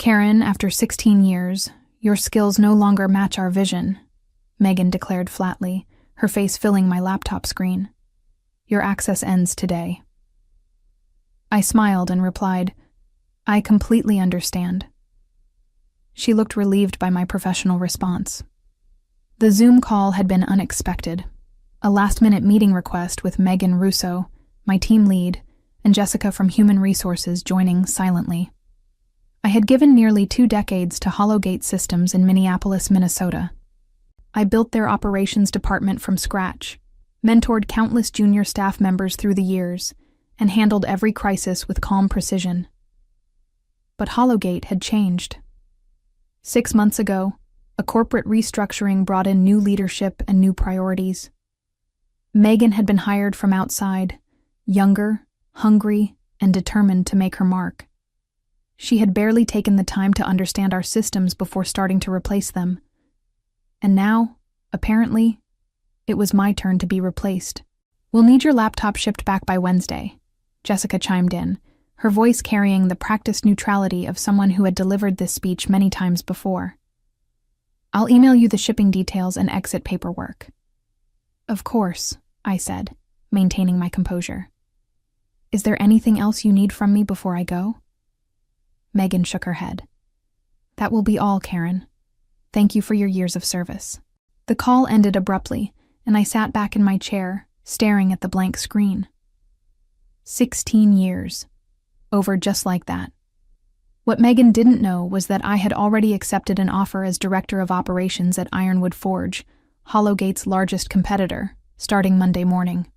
Karen, after 16 years, your skills no longer match our vision, Megan declared flatly, her face filling my laptop screen. Your access ends today. I smiled and replied, I completely understand. She looked relieved by my professional response. The Zoom call had been unexpected. A last-minute meeting request with Megan Russo, my team lead, and Jessica from Human Resources joining silently. I had given nearly 2 decades to Hollowgate Systems in Minneapolis, Minnesota. I built their operations department from scratch, mentored countless junior staff members through the years, and handled every crisis with calm precision. But Hollowgate had changed. 6 months ago, a corporate restructuring brought in new leadership and new priorities. Megan had been hired from outside, younger, hungry, and determined to make her mark. She had barely taken the time to understand our systems before starting to replace them. And now, apparently, it was my turn to be replaced. We'll need your laptop shipped back by Wednesday, Jessica chimed in, her voice carrying the practiced neutrality of someone who had delivered this speech many times before. I'll email you the shipping details and exit paperwork. Of course, I said, maintaining my composure. Is there anything else you need from me before I go? Megan shook her head. That will be all, Karen. Thank you for your years of service. The call ended abruptly, and I sat back in my chair, staring at the blank screen. 16 years. Over just like that. What Megan didn't know was that I had already accepted an offer as director of operations at Ironwood Forge, Hollowgate's largest competitor, starting Monday morning.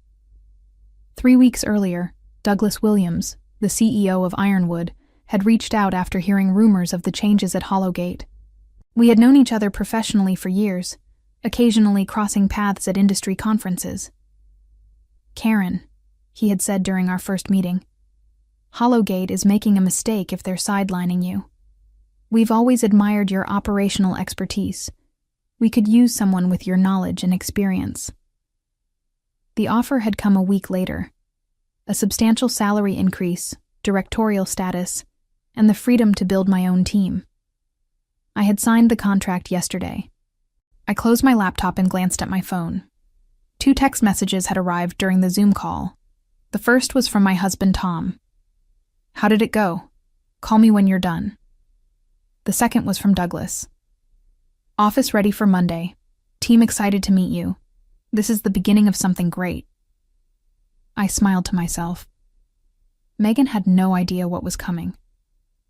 3 weeks earlier, Douglas Williams, the CEO of Ironwood, had reached out after hearing rumors of the changes at Hollowgate. We had known each other professionally for years, occasionally crossing paths at industry conferences. Karen, he had said during our first meeting, Hollowgate is making a mistake if they're sidelining you. We've always admired your operational expertise. We could use someone with your knowledge and experience. The offer had come a week later. A substantial salary increase, directorial status, and the freedom to build my own team. I had signed the contract yesterday. I closed my laptop and glanced at my phone. 2 text messages had arrived during the Zoom call. The first was from my husband, Tom. How did it go? Call me when you're done. The second was from Douglas. Office ready for Monday. Team excited to meet you. This is the beginning of something great. I smiled to myself. Megan had no idea what was coming.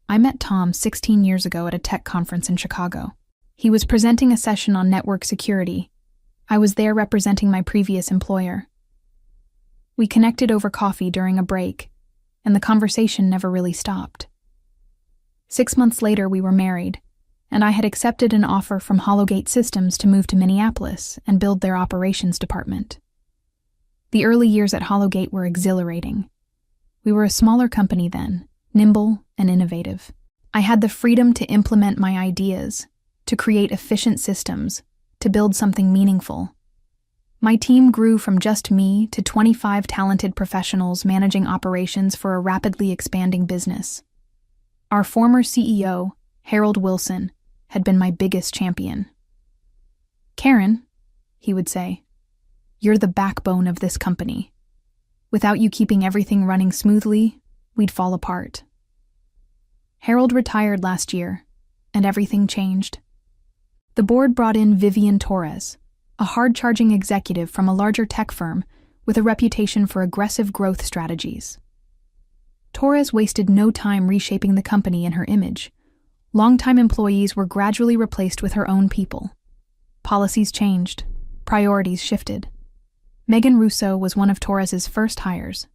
I met Tom 16 years ago at a tech conference in Chicago. He was presenting a session on network security. I was there representing my previous employer. We connected over coffee during a break, and the conversation never really stopped. 6 months later, we were married, and I had accepted an offer from Hollowgate Systems to move to Minneapolis and build their operations department. The early years at Hollowgate were exhilarating. We were a smaller company then, nimble and innovative. I had the freedom to implement my ideas, to create efficient systems, to build something meaningful. My team grew from just me to 25 talented professionals managing operations for a rapidly expanding business. Our former CEO, Harold Wilson, had been my biggest champion. Karen, he would say, you're the backbone of this company. Without you keeping everything running smoothly, we'd fall apart. Harold retired last year, and everything changed. The board brought in Vivian Torres, a hard-charging executive from a larger tech firm with a reputation for aggressive growth strategies. Torres wasted no time reshaping the company and her image. Longtime employees were gradually replaced with her own people. Policies changed, priorities shifted. Megan Russo was one of Torres's first hires,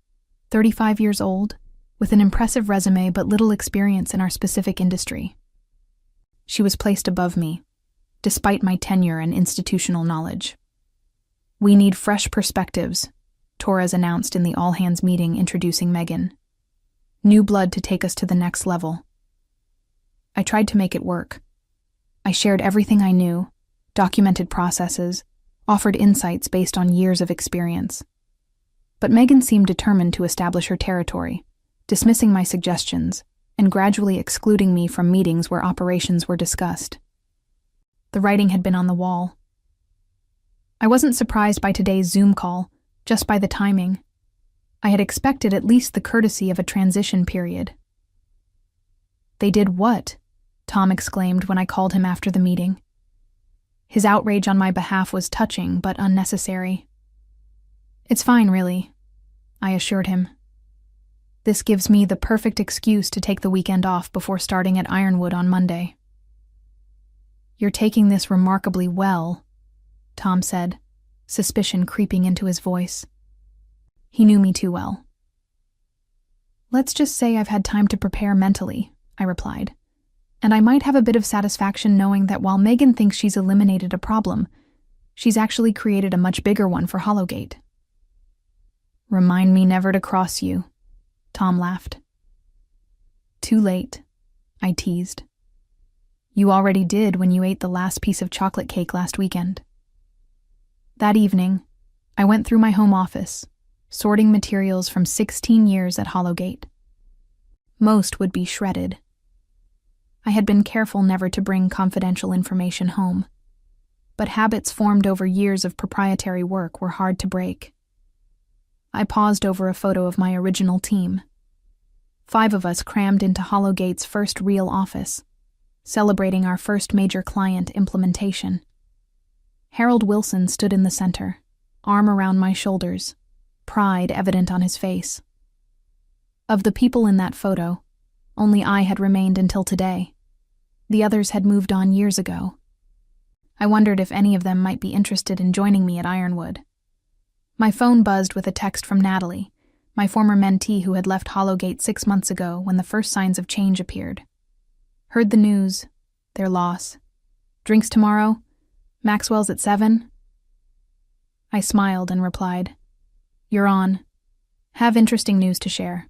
35 years old, with an impressive resume but little experience in our specific industry. She was placed above me, despite my tenure and institutional knowledge. We need fresh perspectives, Torres announced in the all-hands meeting introducing Megan. New blood to take us to the next level. I tried to make it work. I shared everything I knew, documented processes, offered insights based on years of experience. But Megan seemed determined to establish her territory, dismissing my suggestions and gradually excluding me from meetings where operations were discussed. The writing had been on the wall. I wasn't surprised by today's Zoom call, just by the timing. I had expected at least the courtesy of a transition period. "They did what?" Tom exclaimed when I called him after the meeting. His outrage on my behalf was touching but unnecessary. "It's fine, really," I assured him. "This gives me the perfect excuse to take the weekend off before starting at Ironwood on Monday." "You're taking this remarkably well," Tom said, suspicion creeping into his voice. He knew me too well. "Let's just say I've had time to prepare mentally," I replied. "And I might have a bit of satisfaction knowing that while Megan thinks she's eliminated a problem, she's actually created a much bigger one for Hollowgate." "Remind me never to cross you," Tom laughed. "Too late," I teased. "You already did when you ate the last piece of chocolate cake last weekend." That evening, I went through my home office, sorting materials from 16 years at Hollowgate. Most would be shredded. I had been careful never to bring confidential information home, but habits formed over years of proprietary work were hard to break. I paused over a photo of my original team. 5 of us crammed into Hollowgate's first real office, celebrating our first major client implementation. Harold Wilson stood in the center, arm around my shoulders, pride evident on his face. Of the people in that photo, only I had remained until today. The others had moved on years ago. I wondered if any of them might be interested in joining me at Ironwood. My phone buzzed with a text from Natalie, my former mentee who had left Hollowgate 6 months ago when the first signs of change appeared. "Heard the news. Their loss. Drinks tomorrow? Maxwell's at 7? I smiled and replied, "You're on. Have interesting news to share."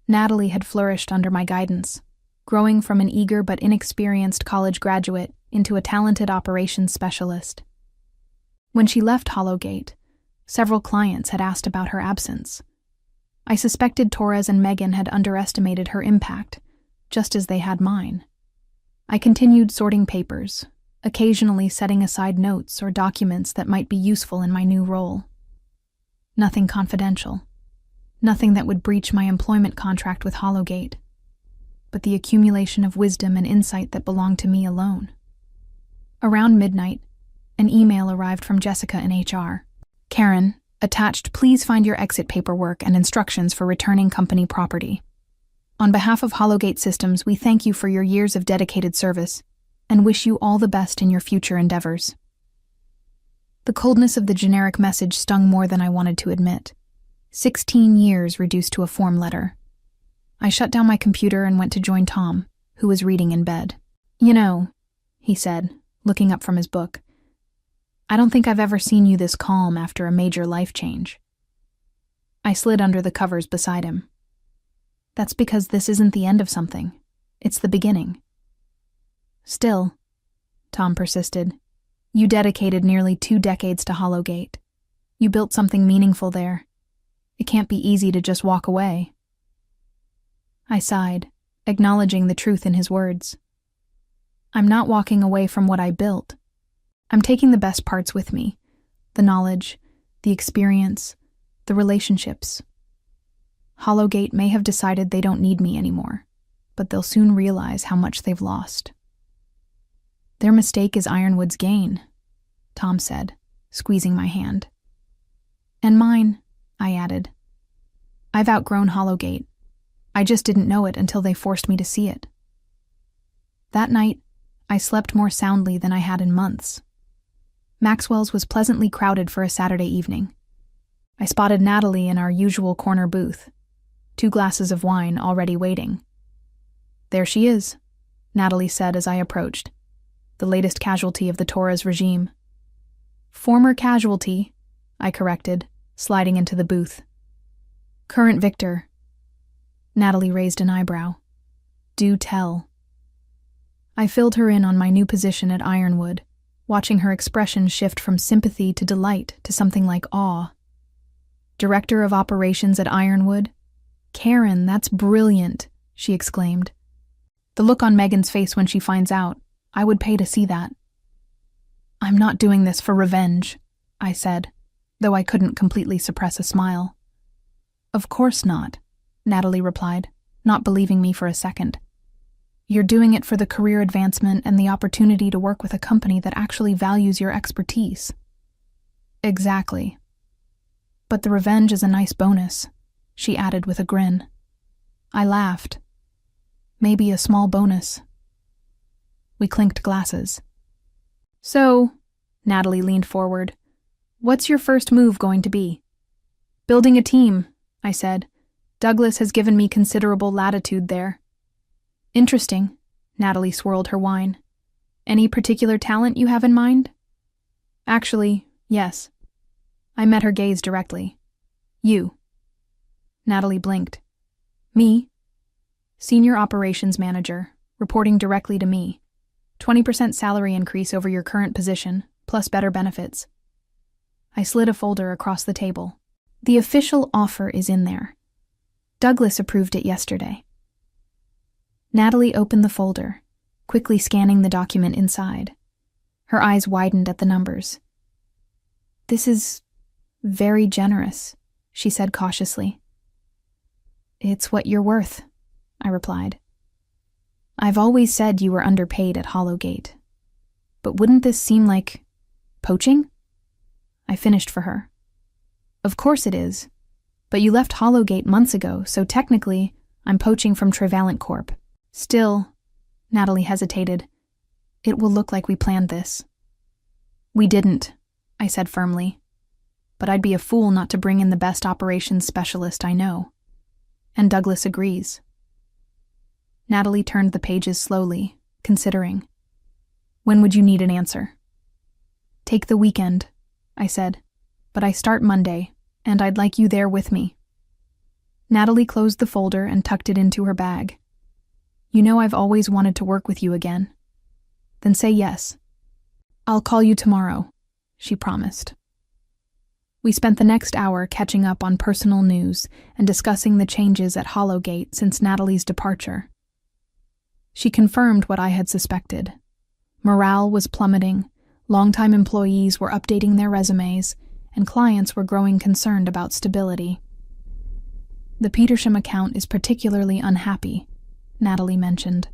Natalie had flourished under my guidance, growing from an eager but inexperienced college graduate into a talented operations specialist. When she left Hollowgate, several clients had asked about her absence. I suspected Torres and Megan had underestimated her impact, just as they had mine. I continued sorting papers, occasionally setting aside notes or documents that might be useful in my new role. Nothing confidential. Nothing that would breach my employment contract with Hollowgate, but the accumulation of wisdom and insight that belonged to me alone. Around midnight, an email arrived from Jessica in HR. "Karen, attached, please find your exit paperwork and instructions for returning company property. On behalf of Hollowgate Systems, we thank you for your years of dedicated service and wish you all the best in your future endeavors." The coldness of the generic message stung more than I wanted to admit. 16 years reduced to a form letter. I shut down my computer and went to join Tom, who was reading in bed. "You know," he said, looking up from his book, "I don't think I've ever seen you this calm after a major life change." I slid under the covers beside him. "That's because this isn't the end of something. It's the beginning." "Still," Tom persisted, "you dedicated nearly 2 decades to Hollowgate. You built something meaningful there. It can't be easy to just walk away." I sighed, acknowledging the truth in his words. "I'm not walking away from what I built. I'm taking the best parts with me, the knowledge, the experience, the relationships. Hollowgate may have decided they don't need me anymore, but they'll soon realize how much they've lost." "Their mistake is Ironwood's gain," Tom said, squeezing my hand. "And mine," I added. "I've outgrown Hollowgate. I just didn't know it until they forced me to see it." That night, I slept more soundly than I had in months. Maxwell's was pleasantly crowded for a Saturday evening. I spotted Natalie in our usual corner booth, 2 glasses of wine already waiting. "There she is," Natalie said as I approached, the latest casualty of the Torres regime. "Former casualty," I corrected, sliding into the booth. "Current victor." Natalie raised an eyebrow. "Do tell." I filled her in on my new position at Ironwood, watching her expression shift from sympathy to delight to something like awe. "Director of Operations at Ironwood? Karen, that's brilliant. she exclaimed. The look on Megan's face when she finds out, I would pay to see that. I'm not doing this for revenge, I said, though I couldn't completely suppress a smile. Of course not, Natalie replied, not believing me for a second. You're doing it for the career advancement and the opportunity to work with a company that actually values your expertise. Exactly. But the revenge is a nice bonus, she added with a grin. I laughed. Maybe a small bonus. We clinked glasses. So, Natalie leaned forward, what's your first move going to be? Building a team, I said. Douglas has given me considerable latitude there. Interesting, Natalie swirled her wine. Any particular talent you have in mind? Actually, yes. I met her gaze directly. You. Natalie blinked. Me? Senior Operations Manager, reporting directly to me. 20% salary increase over your current position, plus better benefits. I slid a folder across the table. The official offer is in there. Douglas approved it yesterday. Natalie opened the folder, quickly scanning the document inside. Her eyes widened at the numbers. This is very generous, she said cautiously. It's what you're worth, I replied. I've always said you were underpaid at Hollowgate. But wouldn't this seem like poaching? I finished for her. Of course it is. But you left Hollowgate months ago, so technically, I'm poaching from Trivalent Corp. Still, Natalie hesitated. It will look like we planned this. We didn't, I said firmly. But I'd be a fool not to bring in the best operations specialist I know. And Douglas agrees. Natalie turned the pages slowly, considering. When would you need an answer? Take the weekend, I said. But I start Monday, and I'd like you there with me. Natalie closed the folder and tucked it into her bag. You know I've always wanted to work with you again. Then say yes. I'll call you tomorrow, she promised. We spent the next hour catching up on personal news and discussing the changes at Hollowgate since Natalie's departure. She confirmed what I had suspected. Morale was plummeting, longtime employees were updating their resumes, and clients were growing concerned about stability. The Petersham account is particularly unhappy, Natalie mentioned.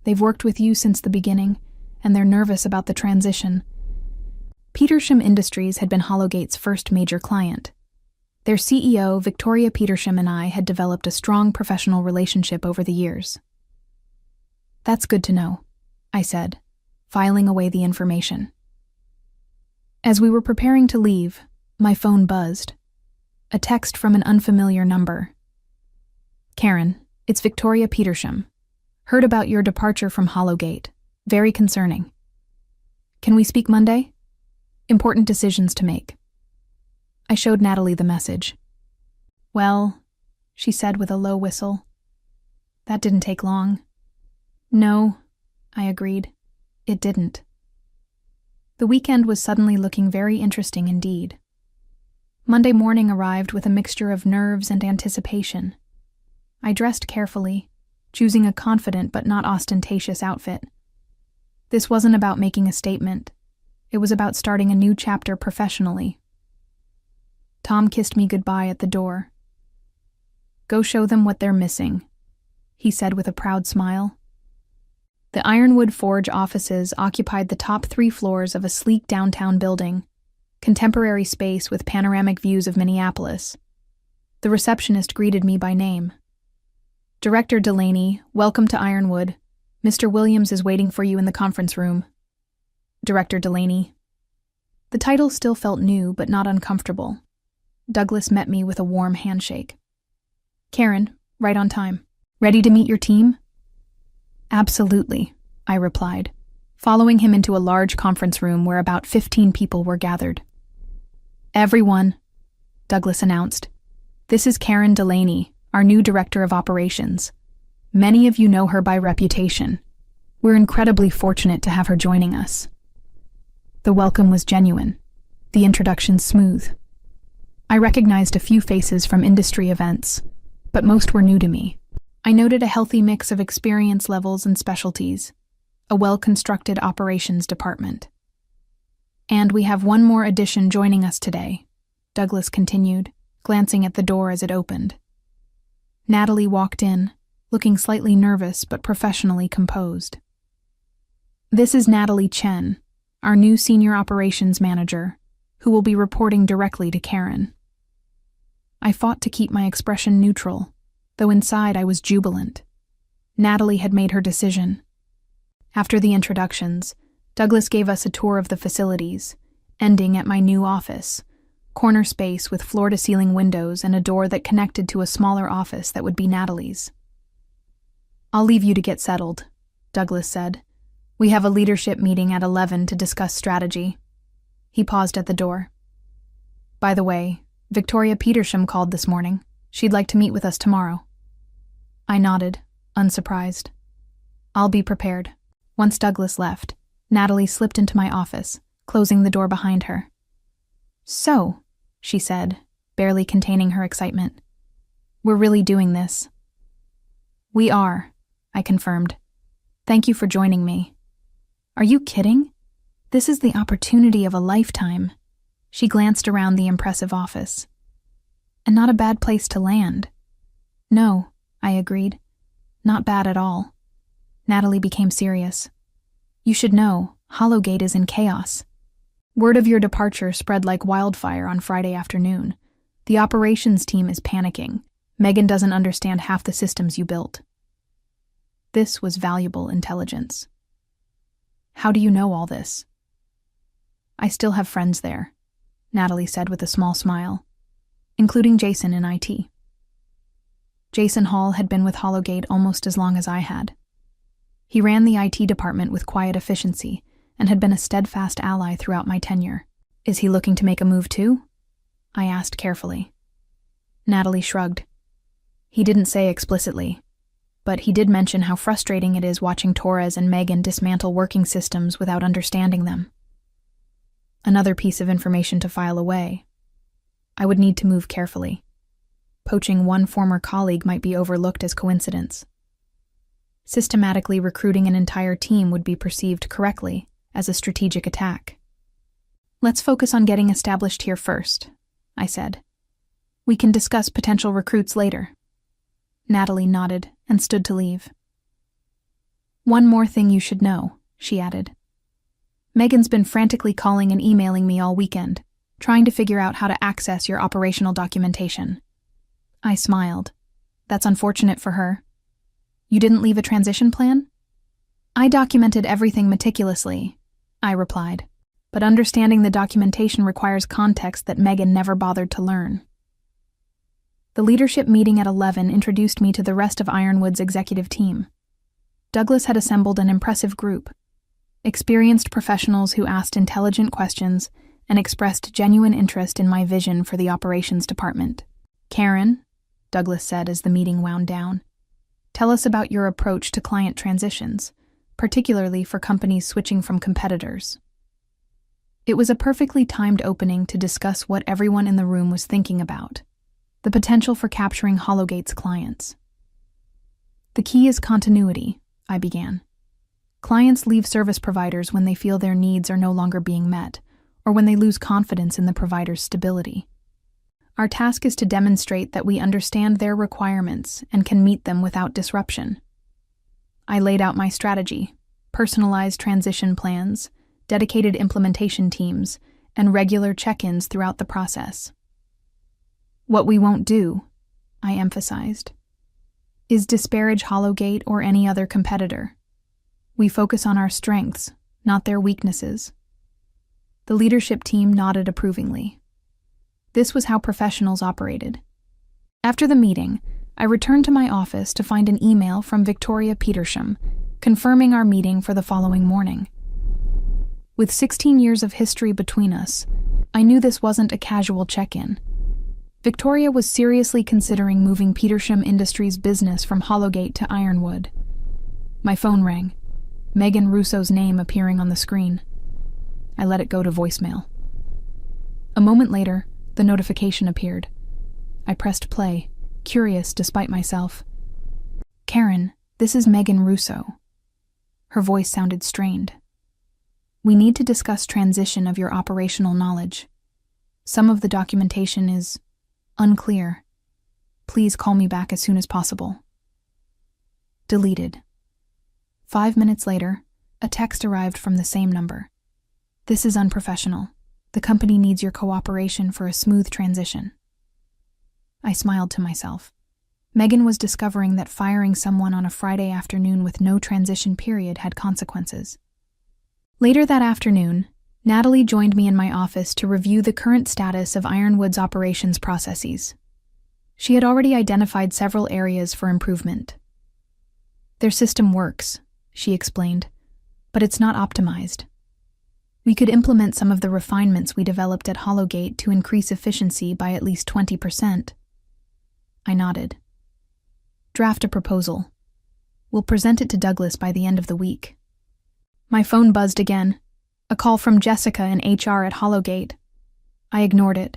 They've worked with you since the beginning, and they're nervous about the transition. Petersham Industries had been Hollowgate's first major client. Their CEO, Victoria Petersham, and I had developed a strong professional relationship over the years. That's good to know, I said, filing away the information. As we were preparing to leave, my phone buzzed. A text from an unfamiliar number. Karen, it's Victoria Petersham. Heard about your departure from Hollowgate. Very concerning. Can we speak Monday? Important decisions to make. I showed Natalie the message. Well, she said with a low whistle. That didn't take long. No, I agreed. It didn't. The weekend was suddenly looking very interesting indeed. Monday morning arrived with a mixture of nerves and anticipation. I dressed carefully, choosing a confident but not ostentatious outfit. This wasn't about making a statement. It was about starting a new chapter professionally. Tom kissed me goodbye at the door. Go show them what they're missing, he said with a proud smile. The Ironwood Forge offices occupied the top 3 floors of a sleek downtown building, contemporary space with panoramic views of Minneapolis. The receptionist greeted me by name. Director Delaney, welcome to Ironwood. Mr. Williams is waiting for you in the conference room. Director Delaney. The title still felt new but not uncomfortable. Douglas met me with a warm handshake. Karen, right on time. Ready to meet your team? Absolutely, I replied, following him into a large conference room where about 15 people were gathered. Everyone, Douglas announced. This is Karen Delaney, our new Director of Operations. Many of you know her by reputation. We're incredibly fortunate to have her joining us. The welcome was genuine, the introduction smooth. I recognized a few faces from industry events, but most were new to me. I noted a healthy mix of experience levels and specialties, a well-constructed operations department. And we have one more addition joining us today, Douglas continued, glancing at the door as it opened. Natalie walked in, looking slightly nervous but professionally composed. This is Natalie Chen, our new senior operations manager, who will be reporting directly to Karen. I fought to keep my expression neutral, though inside I was jubilant. Natalie had made her decision. After the introductions, Douglas gave us a tour of the facilities, ending at my new office, corner space with floor-to-ceiling windows and a door that connected to a smaller office that would be Natalie's. "I'll leave you to get settled," Douglas said. "We have a leadership meeting at 11 to discuss strategy." He paused at the door. "By the way, Victoria Petersham called this morning. She'd like to meet with us tomorrow." I nodded, unsurprised. "I'll be prepared." Once Douglas left, Natalie slipped into my office, closing the door behind her. "So," she said, barely containing her excitement, "we're really doing this." "We are," I confirmed. "Thank you for joining me." "Are you kidding? This is the opportunity of a lifetime." She glanced around the impressive office. "And not a bad place to land." "No," I agreed. "Not bad at all." Natalie became serious. "You should know, Hollowgate is in chaos. Word of your departure spread like wildfire on Friday afternoon. The operations team is panicking. Megan doesn't understand half the systems you built." This was valuable intelligence. "How do you know all this?" "I still have friends there," Natalie said with a small smile, "including Jason in IT. Jason Hall had been with Hollowgate almost as long as I had. He ran the IT department with quiet efficiency and had been a steadfast ally throughout my tenure. "Is he looking to make a move too?" I asked carefully. Natalie shrugged. "He didn't say explicitly, but he did mention how frustrating it is watching Torres and Megan dismantle working systems without understanding them." Another piece of information to file away. I would need to move carefully. Poaching one former colleague might be overlooked as coincidence. Systematically recruiting an entire team would be perceived correctly as a strategic attack. "Let's focus on getting established here first," I said. "We can discuss potential recruits later." Natalie nodded and stood to leave. "One more thing you should know," she added. "Megan's been frantically calling and emailing me all weekend, trying to figure out how to access your operational documentation." I smiled. "That's unfortunate for her. You didn't leave a transition plan?" "I documented everything meticulously," I replied, "but understanding the documentation requires context that Megan never bothered to learn." The leadership meeting at 11 introduced me to the rest of Ironwood's executive team. Douglas had assembled an impressive group, experienced professionals who asked intelligent questions and expressed genuine interest in my vision for the operations department. "Karen," Douglas said as the meeting wound down, "tell us about your approach to client transitions, particularly for companies switching from competitors." It was a perfectly timed opening to discuss what everyone in the room was thinking about: the potential for capturing Hollowgate's clients. "The key is continuity," I began. "Clients leave service providers when they feel their needs are no longer being met, or when they lose confidence in the provider's stability. Our task is to demonstrate that we understand their requirements and can meet them without disruption." I laid out my strategy: personalized transition plans, dedicated implementation teams, and regular check-ins throughout the process. "What we won't do," I emphasized, "is disparage Hollowgate or any other competitor. We focus on our strengths, not their weaknesses." The leadership team nodded approvingly. This was how professionals operated. After the meeting, I returned to my office to find an email from Victoria Petersham, confirming our meeting for the following morning. With 16 years of history between us, I knew this wasn't a casual check-in. Victoria was seriously considering moving Petersham Industries' business from Hollowgate to Ironwood. My phone rang, Megan Russo's name appearing on the screen. I let it go to voicemail. A moment later, the notification appeared. I pressed play, curious despite myself. Karen, this is Megan Russo. Her voice sounded strained. We need to discuss transition of your operational knowledge. Some of the documentation is unclear. Please call me back as soon as possible. Deleted. 5 minutes later, a text arrived from the same number. This is unprofessional. The company needs your cooperation for a smooth transition. I smiled to myself. Megan was discovering that firing someone on a Friday afternoon with no transition period had consequences. Later that afternoon, Natalie joined me in my office to review the current status of Ironwood's operations processes. She had already identified several areas for improvement. Their system works, she explained, but it's not optimized. We could implement some of the refinements we developed at Hollowgate to increase efficiency by at least 20%. I nodded. Draft a proposal. We'll present it to Douglas by the end of the week. My phone buzzed again. A call from Jessica in HR at Hollowgate. I ignored it.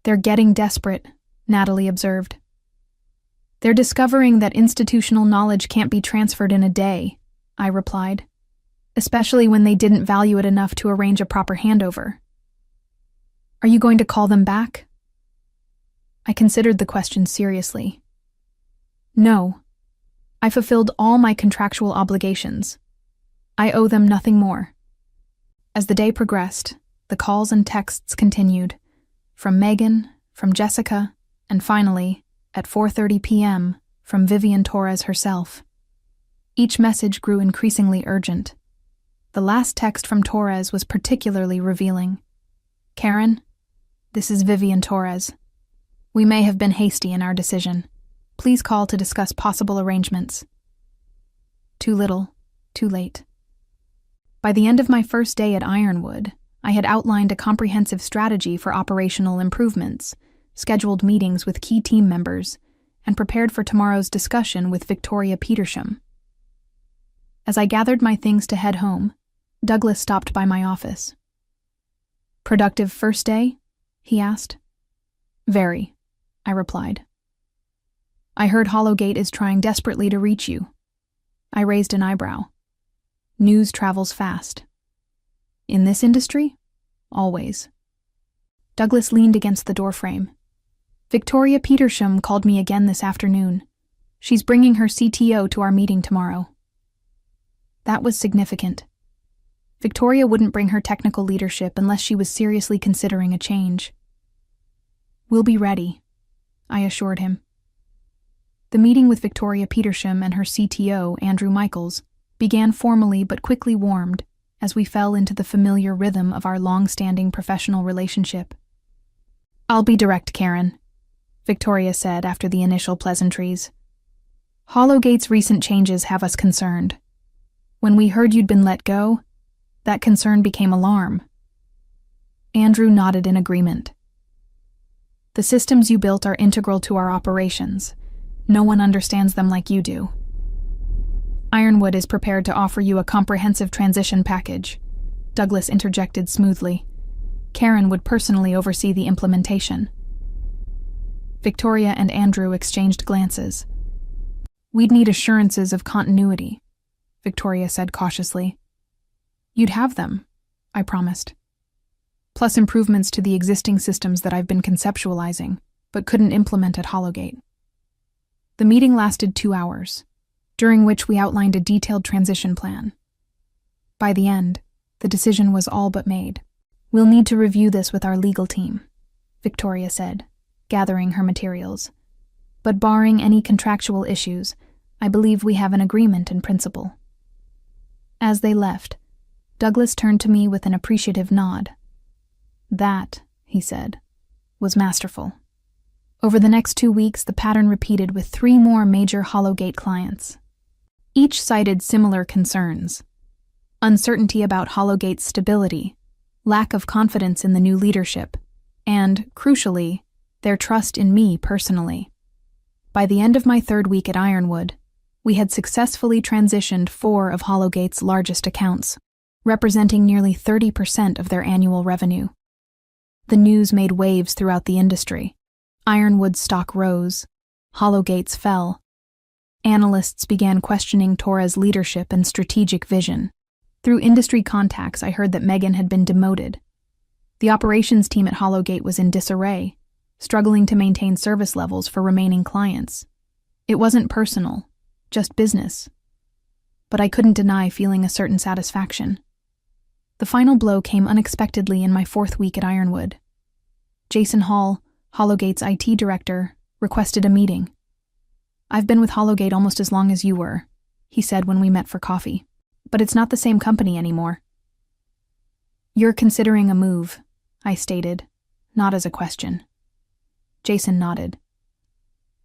They're getting desperate, Natalie observed. They're discovering that institutional knowledge can't be transferred in a day, I replied, especially when they didn't value it enough to arrange a proper handover. Are you going to call them back? I considered the question seriously. No. I fulfilled all my contractual obligations. I owe them nothing more. As the day progressed, the calls and texts continued, from Megan, from Jessica, and finally, at 4:30 p.m., from Vivian Torres herself. Each message grew increasingly urgent. The last text from Torres was particularly revealing. Karen, this is Vivian Torres. We may have been hasty in our decision. Please call to discuss possible arrangements. Too little, too late. By the end of my first day at Ironwood, I had outlined a comprehensive strategy for operational improvements, scheduled meetings with key team members, and prepared for tomorrow's discussion with Victoria Petersham. As I gathered my things to head home, Douglas stopped by my office. Productive first day? He asked. Very, I replied. I heard Hollowgate is trying desperately to reach you. I raised an eyebrow. News travels fast. In this industry? Always. Douglas leaned against the doorframe. Victoria Petersham called me again this afternoon. She's bringing her CTO to our meeting tomorrow. That was significant. Victoria wouldn't bring her technical leadership unless she was seriously considering a change. We'll be ready, I assured him. The meeting with Victoria Petersham and her CTO, Andrew Michaels, began formally but quickly warmed as we fell into the familiar rhythm of our long-standing professional relationship. I'll be direct, Karen, Victoria said after the initial pleasantries. Hollowgate's recent changes have us concerned. When we heard you'd been let go, that concern became alarm. Andrew nodded in agreement. The systems you built are integral to our operations. No one understands them like you do. Ironwood is prepared to offer you a comprehensive transition package, Douglas interjected smoothly. Karen would personally oversee the implementation. Victoria and Andrew exchanged glances. We'd need assurances of continuity, Victoria said cautiously. You'd have them, I promised. Plus improvements to the existing systems that I've been conceptualizing, but couldn't implement at Hollowgate. The meeting lasted 2 hours, during which we outlined a detailed transition plan. By the end, the decision was all but made. We'll need to review this with our legal team, Victoria said, gathering her materials. But barring any contractual issues, I believe we have an agreement in principle. As they left, Douglas turned to me with an appreciative nod. That, he said, was masterful. Over the next 2 weeks, the pattern repeated with 3 more major Hollowgate clients. Each cited similar concerns: uncertainty about Hollowgate's stability, lack of confidence in the new leadership, and, crucially, their trust in me personally. By the end of my 3rd week at Ironwood, we had successfully transitioned 4 of Hollowgate's largest accounts, representing nearly 30% of their annual revenue. The news made waves throughout the industry. Ironwood's stock rose, Hollowgate's fell. Analysts began questioning Torres' leadership and strategic vision. Through industry contacts, I heard that Megan had been demoted. The operations team at Hollowgate was in disarray, struggling to maintain service levels for remaining clients. It wasn't personal, just business. But I couldn't deny feeling a certain satisfaction. The final blow came unexpectedly in my 4th week at Ironwood. Jason Hall, Hollowgate's IT director, requested a meeting. "I've been with Hollowgate almost as long as you were," he said when we met for coffee. "But it's not the same company anymore." "You're considering a move," I stated, not as a question. Jason nodded.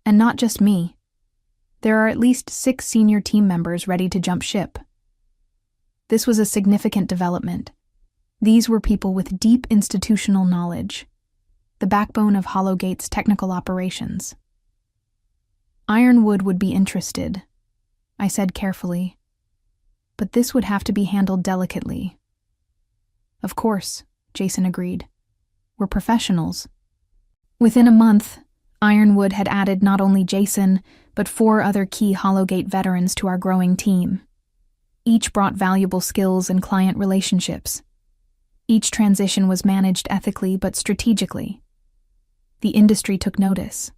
"And not just me. There are at least 6 senior team members ready to jump ship." This was a significant development. These were people with deep institutional knowledge, the backbone of Hollowgate's technical operations. "Ironwood would be interested," I said carefully, "but this would have to be handled delicately." "Of course," Jason agreed. "We're professionals." Within a month, Ironwood had added not only Jason, but 4 other key Hollowgate veterans to our growing team. Each brought valuable skills and client relationships. Each transition was managed ethically but strategically. The industry took notice.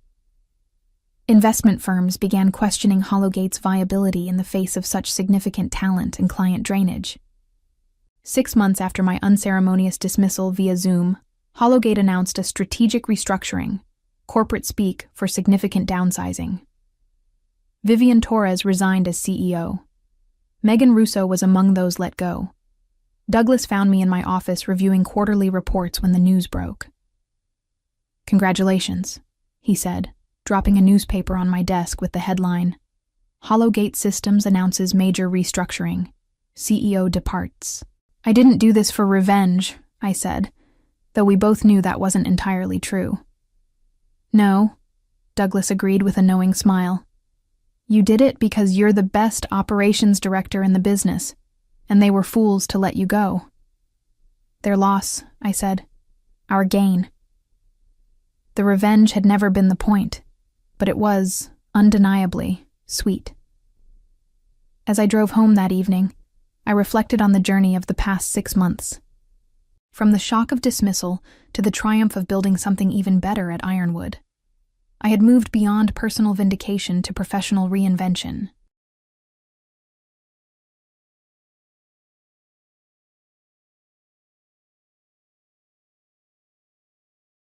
Investment firms began questioning Hollowgate's viability in the face of such significant talent and client drainage. 6 months after my unceremonious dismissal via Zoom, Hollowgate announced a strategic restructuring, corporate speak for significant downsizing. Vivian Torres resigned as CEO. Megan Russo was among those let go. Douglas found me in my office reviewing quarterly reports when the news broke. "Congratulations," he said, dropping a newspaper on my desk with the headline, "Hollowgate Systems announces major restructuring. CEO departs." "I didn't do this for revenge," I said, though we both knew that wasn't entirely true. "No," Douglas agreed with a knowing smile. "You did it because you're the best operations director in the business, and they were fools to let you go." "Their loss," I said. "Our gain." The revenge had never been the point, but it was, undeniably, sweet. As I drove home that evening, I reflected on the journey of the past 6 months. From the shock of dismissal to the triumph of building something even better at Ironwood. I had moved beyond personal vindication to professional reinvention.